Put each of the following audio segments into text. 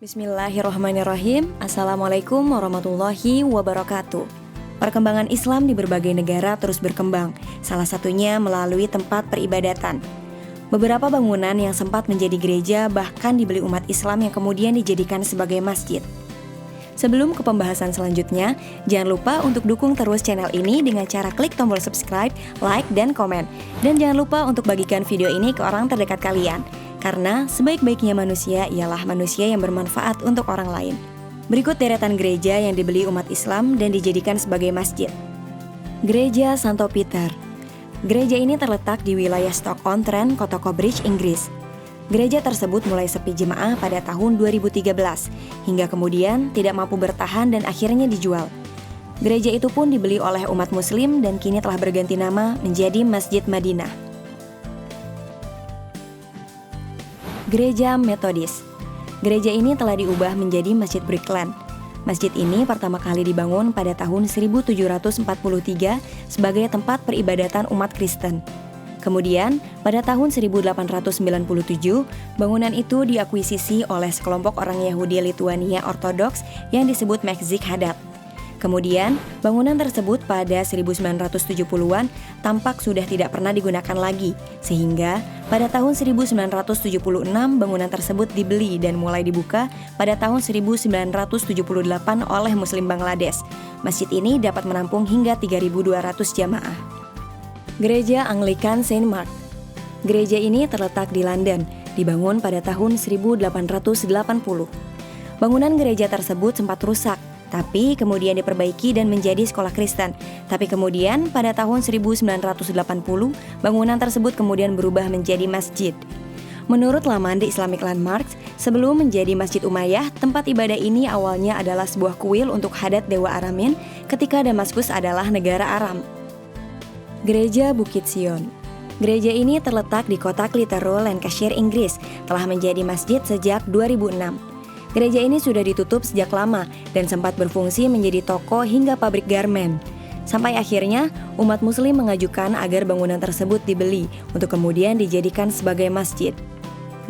Bismillahirrahmanirrahim. Assalamualaikum warahmatullahi wabarakatuh. Perkembangan Islam di berbagai negara terus berkembang, salah satunya melalui tempat peribadatan. Beberapa bangunan yang sempat menjadi gereja bahkan dibeli umat Islam yang kemudian dijadikan sebagai masjid. Sebelum ke pembahasan selanjutnya, jangan lupa untuk dukung terus channel ini dengan cara klik tombol subscribe, like, dan komen. Dan jangan lupa untuk bagikan video ini ke orang terdekat kalian. Karena sebaik-baiknya manusia ialah manusia yang bermanfaat untuk orang lain. Berikut deretan gereja yang dibeli umat Islam dan dijadikan sebagai masjid. Gereja Santo Peter. Gereja ini terletak di wilayah Stoke-on-Trent, kota Cambridge, Inggris. Gereja tersebut mulai sepi jemaah pada tahun 2013, hingga kemudian tidak mampu bertahan dan akhirnya dijual. Gereja itu pun dibeli oleh umat Muslim dan kini telah berganti nama menjadi Masjid Madinah. Gereja Metodis. Gereja ini telah diubah menjadi Masjid Brickland. Masjid ini pertama kali dibangun pada tahun 1743 sebagai tempat peribadatan umat Kristen. Kemudian, pada tahun 1897, bangunan itu diakuisisi oleh sekelompok orang Yahudi Lituania Ortodoks yang disebut Mekzik Hadat. Kemudian, bangunan tersebut pada 1970-an tampak sudah tidak pernah digunakan lagi, sehingga pada tahun 1976 bangunan tersebut dibeli dan mulai dibuka pada tahun 1978 oleh Muslim Bangladesh. Masjid ini dapat menampung hingga 3.200 jamaah. Gereja Anglikan Saint Mark. Gereja ini terletak di London, dibangun pada tahun 1880. Bangunan gereja tersebut sempat rusak, tapi kemudian diperbaiki dan menjadi sekolah Kristen. Tapi kemudian pada tahun 1980, bangunan tersebut kemudian berubah menjadi masjid. Menurut laman The Islamic Landmarks, sebelum menjadi Masjid Umayyah, tempat ibadah ini awalnya adalah sebuah kuil untuk hadat Dewa Aramin ketika Damaskus adalah negara Aram. Gereja Bukit Sion. Gereja ini terletak di kota Clitheroe, Lancashire, Inggris, telah menjadi masjid sejak 2006. Gereja ini sudah ditutup sejak lama dan sempat berfungsi menjadi toko hingga pabrik garmen. Sampai akhirnya, umat Muslim mengajukan agar bangunan tersebut dibeli untuk kemudian dijadikan sebagai masjid.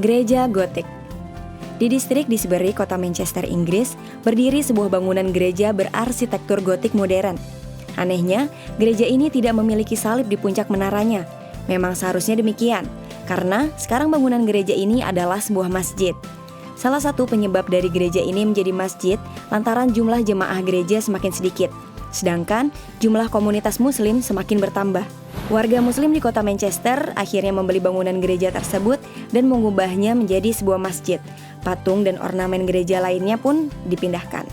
Gereja Gotik. Di distrik Disbury, kota Manchester, Inggris, berdiri sebuah bangunan gereja berarsitektur gotik modern. Anehnya, gereja ini tidak memiliki salib di puncak menaranya. Memang seharusnya demikian, karena sekarang bangunan gereja ini adalah sebuah masjid. Salah satu penyebab dari gereja ini menjadi masjid lantaran jumlah jemaah gereja semakin sedikit, sedangkan jumlah komunitas Muslim semakin bertambah. Warga Muslim di kota Manchester akhirnya membeli bangunan gereja tersebut dan mengubahnya menjadi sebuah masjid. Patung dan ornamen gereja lainnya pun dipindahkan.